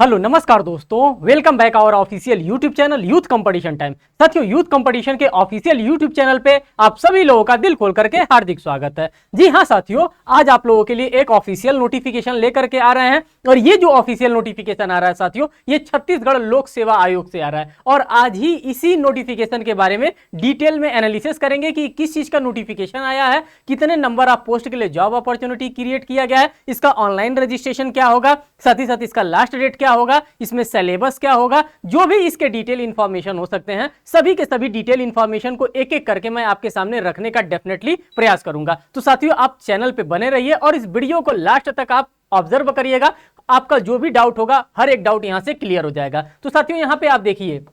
Hello नमस्कार दोस्तों, welcome back our official YouTube channel youth competition time. साथियों, youth competition के ऑफिशियल यूट्यूब चैनल पे आप सभी लोगों का दिल खोल करके हार्दिक स्वागत है। जी हां साथियों, आज आप लोगों के लिए एक ऑफिशियल नोटिफिकेशन लेकर के आ रहे हैं और ये जो ऑफिशियल नोटिफिकेशन आ रहा है साथियों, ये छत्तीसगढ़ लोक सेवा आयोग से आ रहा है और आज ही इसी नोटिफिकेशन के बारे में डिटेल में एनालिसिस करेंगे कि किस चीज का नोटिफिकेशन आया है, कितने नंबर ऑफ पोस्ट के लिए जॉब अपॉर्चुनिटी क्रिएट किया गया है, इसका ऑनलाइन रजिस्ट्रेशन क्या होगा, साथ ही साथ इसका लास्ट डेट क्या होगा, इसमें सिलेबस क्या होगा, जो भी इसके डिटेल इंफॉर्मेशन हो सकते हैं, सभी के सभी डिटेल इंफॉर्मेशन को एक एक करके मैं आपके सामने रखने का डेफिनेटली प्रयास करूंगा। तो साथियों, आप चैनल पे बने रहिए और इस वीडियो को लास्ट तक आप ऑब्जर्व करिएगा। आपका जो भी डाउट होगा, हर एक डाउट यहां से क्लियर हो जाएगा। तो साथियों, यहां पे आप देखिए,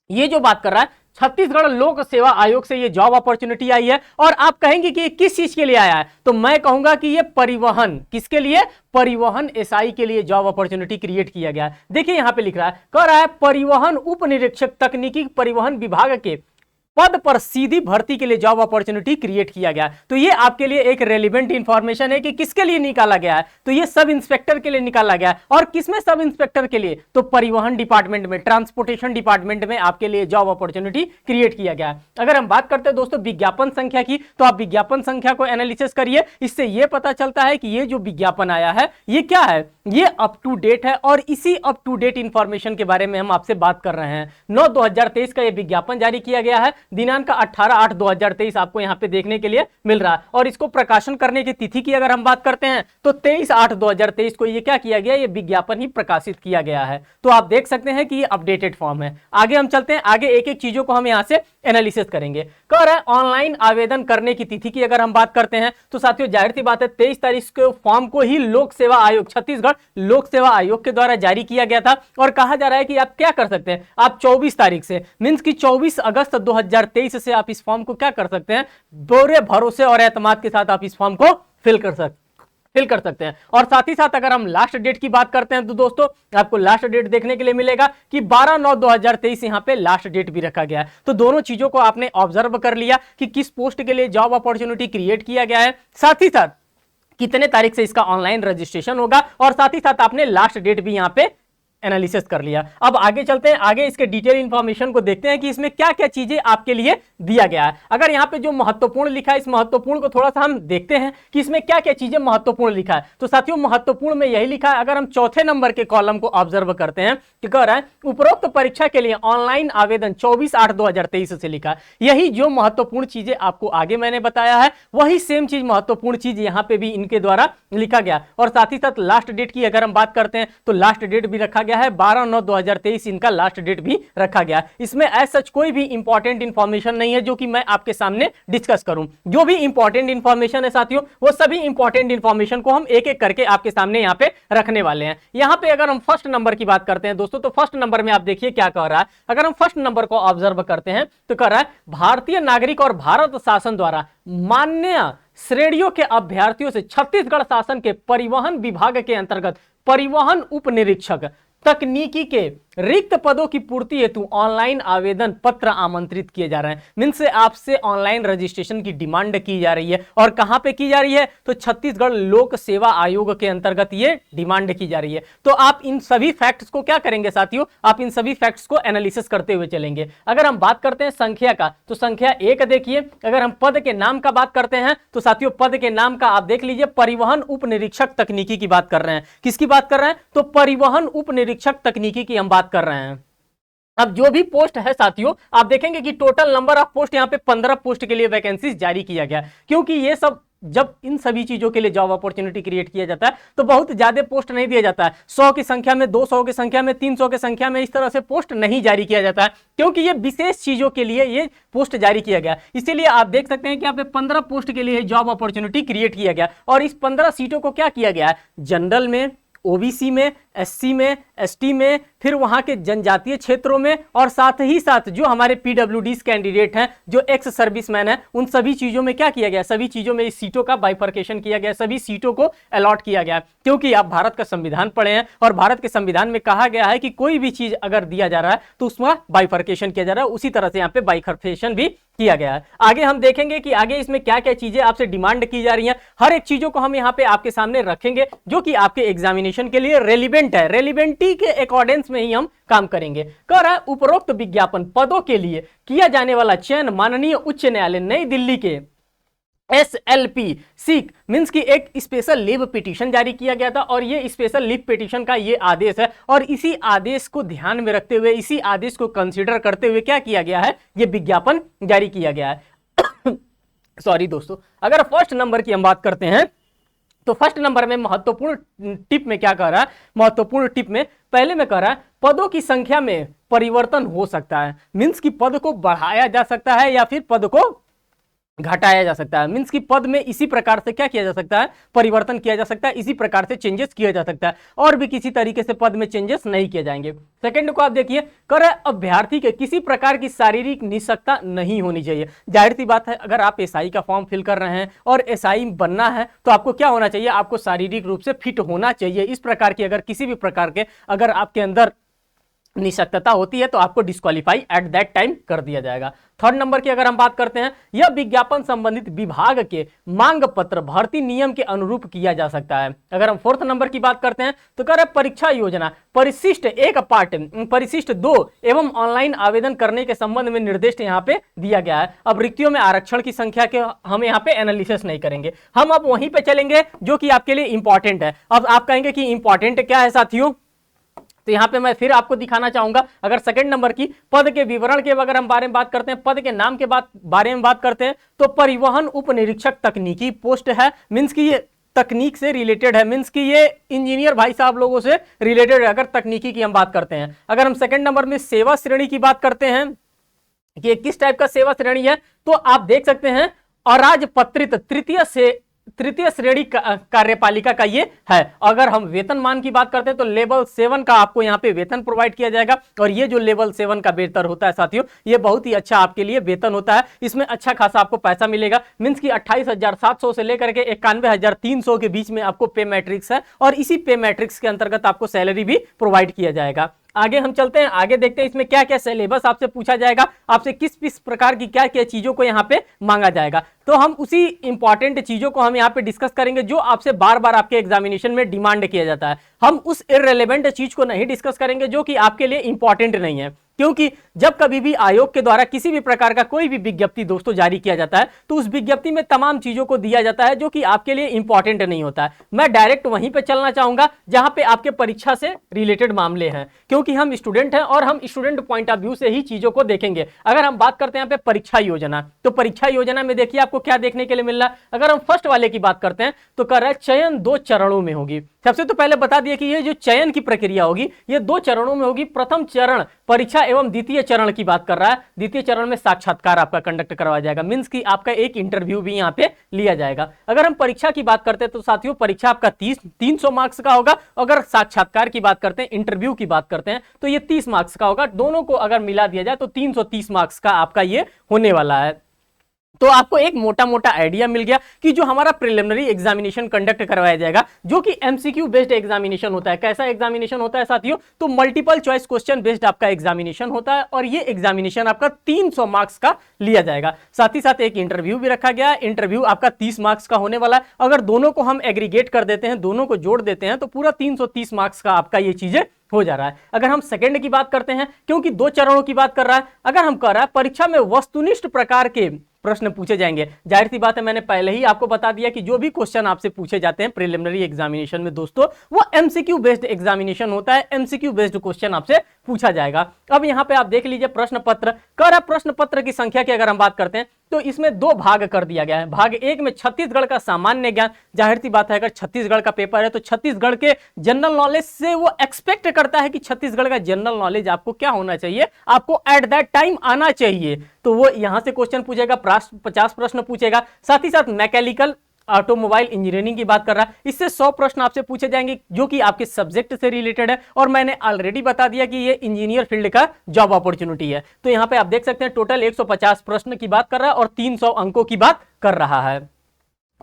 ये जो बात कर रहा है छत्तीसगढ़ लोक सेवा आयोग से ये जॉब अपॉर्चुनिटी आई है और आप कहेंगे कि ये किस चीज के लिए आया है, तो मैं कहूंगा कि ये परिवहन, किसके लिए, परिवहन एसआई के लिए जॉब अपॉर्चुनिटी क्रिएट किया गया है। देखिए यहां पे लिख रहा है, कह रहा है परिवहन उप निरीक्षक तकनीकी परिवहन विभाग के पद पर सीधी भर्ती के लिए जॉब अपॉर्चुनिटी क्रिएट किया गया। तो ये आपके लिए एक रेलिवेंट इंफॉर्मेशन है कि किसके लिए निकाला गया है, तो ये सब इंस्पेक्टर के लिए निकाला गया है। और किसमें सब इंस्पेक्टर के लिए, तो परिवहन डिपार्टमेंट में, ट्रांसपोर्टेशन डिपार्टमेंट में आपके लिए जॉब अपॉर्चुनिटी क्रिएट किया गया है। अगर हम बात करते हैं दोस्तों विज्ञापन संख्या की, तो आप विज्ञापन संख्या को एनालिसिस करिए। इससे यह पता चलता है कि ये जो विज्ञापन आया है ये क्या है, ये अप टू डेट है और इसी अप टू डेट इंफॉर्मेशन के बारे में हम आपसे बात कर रहे हैं। 9/2023 का ये विज्ञापन जारी किया गया है, दिनांक 18/8/2023 आपको यहां पे देखने के लिए मिल रहा है। और इसको प्रकाशन करने की तिथि की अगर हम बात करते हैं तो 23/8/2023 को ये क्या किया गया, ये विज्ञापन ही प्रकाशित किया गया है। तो आप देख सकते हैं कि ये अपडेटेड फॉर्म है। आगे हम चलते हैं, आगे एक एक चीजों को हम यहां से एनालिसिस करेंगे। कह रहा है ऑनलाइन आवेदन करने की तिथि की अगर हम बात करते हैं तो साथियों जाहिर सी बात है 23 तारीख को फॉर्म को ही लोक सेवा आयोग, छत्तीसगढ़ लोक सेवा आयोग के द्वारा जारी किया गया था। और कहा जा रहा है कि आप क्या कर सकते हैं, आप 24 तारीख से मींस की 24 अगस्त 2023 से आप इस फॉर्म को क्या कर सकते हैं, पूरे भरोसे और एतमाद के साथ आप इस फॉर्म को फिल कर सकते हैं। और साथ ही साथ अगर हम लास्ट डेट की बात करते हैं तो दोस्तों आपको लास्ट डेट देखने के लिए मिलेगा कि 12/9/2023 यहां पे लास्ट डेट भी रखा गया है। तो दोनों चीजों को आपने ऑब्जर्व कर लिया कि किस पोस्ट के लिए जॉब अपॉर्चुनिटी क्रिएट किया गया है, साथ ही साथ कितने तारीख से इसका ऑनलाइन रजिस्ट्रेशन होगा, और साथ ही साथ आपने लास्ट डेट भी यहां पे एनालिसिस कर लिया। अब आगे चलते हैं, आगे इसके डिटेल इंफॉर्मेशन को देखते हैं कि इसमें क्या क्या चीजें आपके लिए दिया गया है। अगर यहां पे जो महत्वपूर्ण लिखा है, इस महत्वपूर्ण को थोड़ा सा हम देखते हैं कि इसमें क्या क्या चीजें महत्वपूर्ण लिखा है। तो साथियों महत्वपूर्ण में यही लिखा है, अगर हम चौथे नंबर के कॉलम को ऑब्जर्व करते हैं कि कह रहा है उपरोक्त परीक्षा के लिए ऑनलाइन आवेदन 24/8/2023 से लिखा है। यही जो महत्वपूर्ण चीजें आपको आगे मैंने बताया है, वही सेम चीज महत्वपूर्ण चीज यहां पे भी इनके द्वारा लिखा गया। और साथ ही साथ लास्ट डेट की अगर हम बात करते हैं तो लास्ट डेट भी रखा गया है, 12/9/2023 इनका लास्ट डेट भी रखा गया। इसमें एज सच कोई भी इंपॉर्टेंट इंफॉर्मेशन नहीं है जो कि मैं आपके सामने डिस्कस करूं। जो भी इंपॉर्टेंट इंफॉर्मेशन है साथियों, वो सभी इंपॉर्टेंट इंफॉर्मेशन को हम एक एक करके आपके सामने यहां पे रखने वाले हैं। यहां पे अगर हम फर्स्ट नंबर की बात करते हैं दोस्तों, तो फर्स्ट नंबर में आप देखिए क्या कह रहा है। अगर हम फर्स्ट नंबर को ऑब्जर्व करते हैं तो कह रहा है भारतीय नागरिक और भारत शासन द्वारा मान्य श्रेणियों के अभ्यर्थियों से छत्तीसगढ़ शासन के परिवहन विभाग के अंतर्गत परिवहन उप निरीक्षक तकनीकी के रिक्त पदों की पूर्ति हेतु ऑनलाइन आवेदन पत्र आमंत्रित किए जा रहे हैं। मींस से आपसे ऑनलाइन रजिस्ट्रेशन की डिमांड की जा रही है। और कहां पे की जा रही है, तो छत्तीसगढ़ लोक सेवा आयोग के अंतर्गत ये डिमांड की जा रही है। तो आप इन सभी फैक्ट्स को क्या करेंगे साथियों, आप इन सभी फैक्ट्स को एनालिसिस करते हुए चलेंगे। अगर हम बात करते हैं संख्या का, तो संख्या 1 देखिए। अगर हम पद के नाम का बात करते हैं तो साथियों पद के नाम का आप देख लीजिए, परिवहन उप निरीक्षक तकनीकी की बात कर रहे हैं। किसकी बात कर रहे हैं, तो परिवहन उप निरीक्षक तकनीकी की हम बात कर रहे हैं। अब जो भी पोस्ट है साथियों, आप देखेंगे कि टोटल नंबर ऑफ पोस्ट यहां पे 15 पोस्ट के लिए वैकेंसी जारी किया गया। क्योंकि ये सब जब इन सभी चीजों के लिए जॉब अपॉर्चुनिटी क्रिएट किया जाता है तो बहुत ज्यादा पोस्ट नहीं दिया जाता है। 100 की संख्या में, 200 की संख्या में, 300 की संख्या में, इस तरह से पोस्ट नहीं जारी किया जाता है, क्योंकि ये विशेष चीजों के लिए ये पोस्ट जारी किया गया। इसीलिए आप देख सकते हैं कि यहाँ पे 15 पोस्ट के लिए जॉब अपॉर्चुनिटी क्रिएट किया गया। और इस 15 सीटों को क्या किया गया है, जनरल में, ओबीसी में, एससी में, एसटी में, फिर वहां के जनजातीय क्षेत्रों में, और साथ ही साथ जो हमारे पीडब्ल्यूडी कैंडिडेट हैं, जो एक्स सर्विसमैन हैं, उन सभी चीजों में क्या किया गया, सभी चीजों में इस सीटों का बाइफर्केशन किया गया, सभी सीटों को अलॉट किया गया। क्योंकि आप भारत का संविधान पढ़े हैं और भारत के संविधान में कहा गया है कि कोई भी चीज अगर दिया जा रहा है तो उसमें बाइफर्केशन किया जा रहा है। उसी तरह से यहाँ पे बाइफर्केशन भी किया गया है। आगे हम देखेंगे कि आगे इसमें क्या क्या चीजें आपसे डिमांड की जा रही हैं, हर एक चीजों को हम यहाँ पे आपके सामने रखेंगे जो कि आपके एग्जामिनेशन के लिए रेलिवेंट है, रेलिवेंटी के अकॉर्डेंस में ही हम काम करेंगे। कह रहा है उपरोक्त विज्ञापन पदों के लिए किया जाने वाला चयन माननीय उच्च न्यायालय नई दिल्ली के SLP सीक मींस की एक स्पेशल लीव पिटीशन जारी किया गया था और ये स्पेशल लीव पिटीशन का ये आदेश है और इसी आदेश को ध्यान में रखते हुए, इसी आदेश को कंसीडर करते हुए क्या किया गया है, ये विज्ञापन जारी किया गया है। सॉरी दोस्तों, अगर फर्स्ट नंबर की हम बात करते हैं तो फर्स्ट नंबर में महत्वपूर्ण टिप में क्या कह रहा है, महत्वपूर्ण टिप में पहले में कह रहा है पदों की संख्या में परिवर्तन हो सकता है, मींस की पद को बढ़ाया जा सकता है या फिर पद को घटाया जा सकता है, मींस की पद में इसी प्रकार से क्या किया जा सकता है, परिवर्तन किया जा सकता है, इसी प्रकार से चेंजेस किया जा सकता है और भी किसी तरीके से पद में चेंजेस नहीं किए जाएंगे। सेकंड को आप देखिए, कर अभ्यर्थी के किसी प्रकार की शारीरिक निःशक्तता नहीं होनी चाहिए। जाहिर सी बात है, अगर आप एसआई का फॉर्म फिल कर रहे हैं और एसआई बनना है तो आपको क्या होना चाहिए, आपको शारीरिक रूप से फिट होना चाहिए। इस प्रकार की अगर किसी भी प्रकार के अगर आपके अंदर निःशक्तता होती है तो आपको डिस्क्वालीफाई एट दैट टाइम कर दिया जाएगा। थर्ड नंबर की अगर हम बात करते हैं, यह विज्ञापन संबंधित विभाग के मांग पत्र भर्ती नियम के अनुरूप किया जा सकता है। अगर हम फोर्थ नंबर की बात करते हैं तो कह रहे परीक्षा योजना परिशिष्ट 1 पार्ट परिशिष्ट 2 एवं ऑनलाइन आवेदन करने के संबंध में निर्देश यहाँ पे दिया गया है। अब रिक्तियों में आरक्षण की संख्या के हम यहाँ पे एनालिसिस नहीं करेंगे, हम अब वहीं पे चलेंगे जो कि आपके लिए इंपॉर्टेंट है। अब आप कहेंगे कि इंपॉर्टेंट क्या है साथियों, तो यहाँ पे मैं फिर आपको दिखाना चाहूंगा। अगर सेकंड नंबर की पद के विवरण के अगर हम बारे में बात करते हैं, पद के नाम के बारे में बात करते हैं तो परिवहन उप निरीक्षक तकनीकी पोस्ट है, मींस की ये तकनीक से रिलेटेड है, मींस की ये इंजीनियर भाई साहब लोगों से रिलेटेड है अगर तकनीकी की हम बात करते हैं। अगर हम सेकंड नंबर में सेवा श्रेणी की बात करते हैं कि किस टाइप का सेवा श्रेणी है, तो आप देख सकते हैं अराजपत्रित तृतीय श्रेणी कार्यपालिका का ये है। अगर हम वेतनमान की बात करते हैं तो लेवल 7 का आपको यहाँ पे वेतन प्रोवाइड किया जाएगा और ये जो लेवल 7 का वेतन होता है साथियों, ये बहुत ही अच्छा आपके लिए वेतन होता है, इसमें अच्छा खासा आपको पैसा मिलेगा। मींस की 28,700 से लेकर के 91,300 के बीच में आपको पे मैट्रिक्स है और इसी पे मैट्रिक्स के अंतर्गत आपको सैलरी भी प्रोवाइड किया जाएगा। आगे हम चलते हैं, आगे देखते हैं इसमें क्या क्या सिलेबस आपसे पूछा जाएगा, आपसे किस किस प्रकार की क्या क्या चीजों को यहाँ पे मांगा जाएगा। तो हम उसी इंपॉर्टेंट चीजों को हम यहाँ पे डिस्कस करेंगे जो आपसे बार बार आपके एग्जामिनेशन में डिमांड किया जाता है। हम उस इररिलेवेंट चीज को नहीं डिस्कस करेंगे जो कि आपके लिए इंपॉर्टेंट नहीं है, क्योंकि जब कभी भी आयोग के द्वारा किसी भी प्रकार का कोई भी विज्ञप्ति दोस्तों जारी किया जाता है तो उस विज्ञप्ति में तमाम चीजों को दिया जाता है जो कि आपके लिए इंपॉर्टेंट नहीं होता है। मैं डायरेक्ट वहीं पे चलना चाहूंगा जहां पे आपके परीक्षा से रिलेटेड मामले हैं, क्योंकि हम स्टूडेंट हैं और हम स्टूडेंट पॉइंट ऑफ व्यू से ही चीजों को देखेंगे। अगर हम बात करते हैं यहाँ पे परीक्षा योजना, तो परीक्षा योजना में देखिए आपको क्या देखने के लिए मिल रहा है। अगर हम फर्स्ट वाले की बात करते हैं तो कर रहा है चयन 2 चरणों में होगी। सबसे तो पहले बता दिया कि ये जो चयन की प्रक्रिया होगी ये 2 चरणों में होगी। प्रथम चरण परीक्षा एवं द्वितीय चरण की बात कर रहा है। द्वितीय चरण में साक्षात्कार आपका कंडक्ट करवाया जाएगा, मींस कि आपका एक इंटरव्यू भी यहाँ पे लिया जाएगा। अगर हम परीक्षा की बात करते हैं तो साथियों परीक्षा आपका 300 मार्क्स का होगा। अगर साक्षात्कार की बात करते हैं, इंटरव्यू की बात करते हैं तो ये 30 मार्क्स का होगा। दोनों को अगर मिला दिया जाए तो 330 मार्क्स का आपका ये होने वाला है। तो आपको एक मोटा मोटा आइडिया मिल गया कि जो हमारा प्रिलिमिनरी एग्जामिनेशन कंडक्ट करवाया जाएगा जो कि एमसीक्यू बेस्ड एग्जामिनेशन होता है। कैसा एग्जामिनेशन होता है साथियों, तो मल्टीपल चॉइस क्वेश्चन बेस्ड आपका एग्जामिनेशन होता है और ये एग्जामिनेशन आपका 300 मार्क्स का लिया जाएगा। साथ ही साथ एक इंटरव्यू भी रखा गया है, इंटरव्यू आपका 30 मार्क्स का होने वाला है। अगर दोनों को हम एग्रीगेट कर देते हैं, दोनों को जोड़ देते हैं तो पूरा 330 मार्क्स का आपका ये चीजें हो जा रहा है। अगर हम सेकंड की बात करते हैं, क्योंकि 2 चरणों की बात कर रहा है, अगर हम कर रहा है परीक्षा में वस्तुनिष्ठ प्रकार के प्रश्न पूछे जाएंगे। जाहिर सी बात है, मैंने पहले ही आपको बता दिया कि जो भी क्वेश्चन आपसे पूछे जाते हैं प्रिलिमिनरी एग्जामिनेशन में दोस्तों वो एमसीक्यू बेस्ड एग्जामिनेशन होता है, एमसीक्यू बेस्ड क्वेश्चन आपसे पूछा जाएगा। अब यहाँ पे आप देख लीजिए प्रश्न पत्र कर, प्रश्न पत्र की संख्या की अगर हम बात करते हैं तो इसमें 2 भाग कर दिया गया है। भाग 1 में छत्तीसगढ़ का सामान्य ज्ञान, जाहिर सी बात है अगर छत्तीसगढ़ का पेपर है तो छत्तीसगढ़ के जनरल नॉलेज से वो एक्सपेक्ट करता है कि छत्तीसगढ़ का जनरल नॉलेज आपको क्या होना चाहिए, आपको एट दैट टाइम आना चाहिए। तो वो यहां से क्वेश्चन पूछेगा, 50 प्रश्न पूछेगा। साथ ही साथ मैकेनिकल ऑटोमोबाइल इंजीनियरिंग की बात कर रहा है, इससे 100 प्रश्न आपसे पूछे जाएंगे जो कि आपके सब्जेक्ट से रिलेटेड है और मैंने ऑलरेडी बता दिया कि ये इंजीनियर फील्ड का जॉब अपॉर्चुनिटी है। तो यहाँ पे आप देख सकते हैं टोटल 150 प्रश्न की बात कर रहा है और 300 अंकों की बात कर रहा है।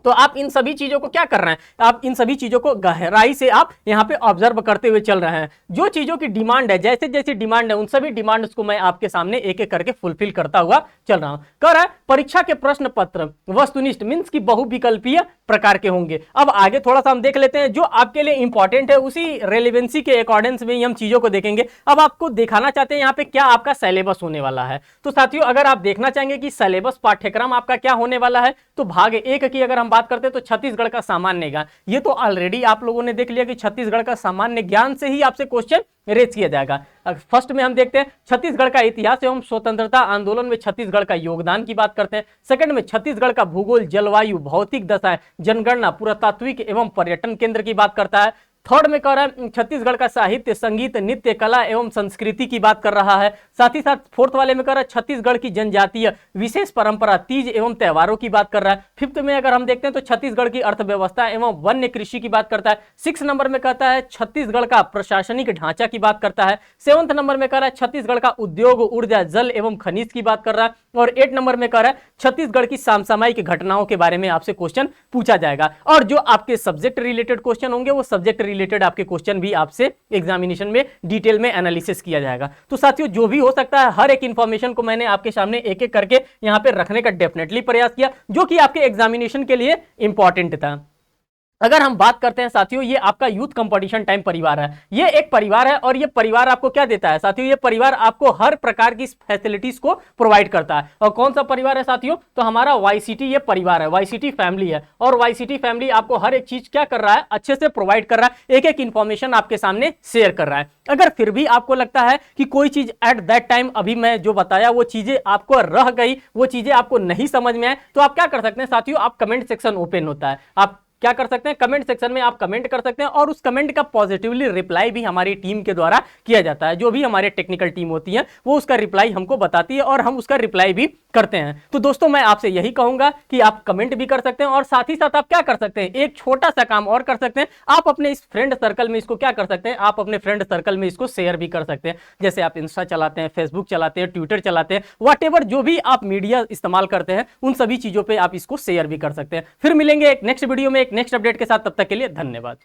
तो आप इन सभी चीजों को क्या कर रहे हैं, आप इन सभी चीजों को गहराई से आप यहाँ पे ऑब्जर्व करते हुए चल रहे हैं। जो चीजों की डिमांड है, जैसे जैसे डिमांड है, उन सभी डिमांड्स को मैं आपके सामने एक एक करके फुलफिल करता हुआ चल रहा हूं। कह रहा है परीक्षा के प्रश्न पत्र वस्तुनिष्ठ मीन्स की बहुविकल्पीय प्रकार के होंगे। अब आगे थोड़ा सा हम देख लेते हैं जो आपके लिए इंपॉर्टेंट है, उसी रेलिवेंसी के अकॉर्डेंस में ही हम चीजों को देखेंगे। अब आपको दिखाना चाहते हैं यहाँ पे क्या आपका सिलेबस होने वाला है। तो साथियों अगर आप देखना चाहेंगे कि सिलेबस पाठ्यक्रम आपका क्या होने वाला है, तो भाग 1 की अगर हम बात करते हैं तो छत्तीसगढ़ का सामान्य ज्ञान, ये तो ऑलरेडी आप लोगों ने देख लिया कि छत्तीसगढ़ का सामान्य ज्ञान से ही आपसे क्वेश्चन रेज किया जाएगा। फर्स्ट में हम देखते हैं छत्तीसगढ़ का इतिहास एवं स्वतंत्रता आंदोलन में छत्तीसगढ़ का योगदान की बात करते हैं। सेकंड में छत्तीसगढ़ का भूगोल, जलवायु, भौतिक दशा, जनगणना, पुरातात्विक एवं पर्यटन केंद्र की बात करता है। थर्ड में कह रहा है छत्तीसगढ़ का साहित्य, संगीत, नृत्य, कला एवं संस्कृति की बात कर रहा है। साथ ही साथ फोर्थ वाले में कह रहा है छत्तीसगढ़ की जनजातीय विशेष परंपरा, तीज एवं त्योहारों की बात कर रहा है। फिफ्थ में अगर हम देखते हैं तो छत्तीसगढ़ की अर्थव्यवस्था एवं वन्य कृषि की बात करता है। 6 नंबर में कहता है छत्तीसगढ़ का प्रशासनिक ढांचा की बात करता है। 7 नंबर में कह रहा है छत्तीसगढ़ का उद्योग, ऊर्जा, जल एवं खनिज की बात कर रहा है। और 8 नंबर में कह रहा है छत्तीसगढ़ की समसामयिक घटनाओं के बारे में आपसे क्वेश्चन पूछा जाएगा। और जो आपके सब्जेक्ट रिलेटेड क्वेश्चन होंगे वो सब्जेक्ट रिलेटेड आपके क्वेश्चन भी आपसे एग्जामिनेशन में डिटेल में एनालिसिस किया जाएगा। तो साथियों जो भी हो सकता है हर एक इंफॉर्मेशन को मैंने आपके सामने एक एक करके यहां पे रखने का डेफिनेटली प्रयास किया, जो कि आपके एग्जामिनेशन के लिए इंपॉर्टेंट था। अगर हम बात करते हैं साथियों, ये आपका यूथ कंपटीशन टाइम परिवार है। ये एक परिवार है और ये परिवार आपको क्या देता है साथियों, ये परिवार आपको हर प्रकार की फैसिलिटीज को प्रोवाइड करता है। और कौन सा परिवार है साथियों, तो हमारा वाईसीटी ये परिवार है, वाईसीटी फैमिली है। और वाईसीटी फैमिली आपको हर एक चीज क्या कर रहा है, अच्छे से प्रोवाइड कर रहा है, एक एक इंफॉर्मेशन आपके सामने शेयर कर रहा है। अगर फिर भी आपको लगता है कि कोई चीज एट दैट टाइम अभी मैं जो बताया वो चीजें आपको रह गई, वो चीजें आपको नहीं समझ में आए, तो आप क्या कर सकते हैं साथियों, आप कमेंट सेक्शन ओपन होता है, आप क्या कर सकते हैं, कमेंट सेक्शन में आप कमेंट कर सकते हैं और उस कमेंट का पॉजिटिवली रिप्लाई भी हमारी टीम के द्वारा किया जाता है। जो भी हमारे टेक्निकल टीम होती है वो उसका रिप्लाई हमको बताती है और हम उसका रिप्लाई भी करते हैं। तो दोस्तों मैं आपसे यही कहूंगा कि आप कमेंट भी कर सकते हैं और साथ ही साथ आप क्या कर सकते हैं, एक छोटा सा काम और कर सकते हैं, आप अपने इस फ्रेंड सर्कल में इसको क्या कर सकते हैं, आप अपने फ्रेंड सर्कल में इसको शेयर भी कर सकते हैं। जैसे आप इंस्टा चलाते हैं, फेसबुक चलाते हैं, ट्विटर चलाते हैं, व्हाटएवर जो भी आप मीडिया इस्तेमाल करते हैं उन सभी चीजों पर आप इसको शेयर भी कर सकते हैं। फिर मिलेंगे एक नेक्स्ट वीडियो में एक नेक्स्ट अपडेट के साथ, तब तक के लिए धन्यवाद।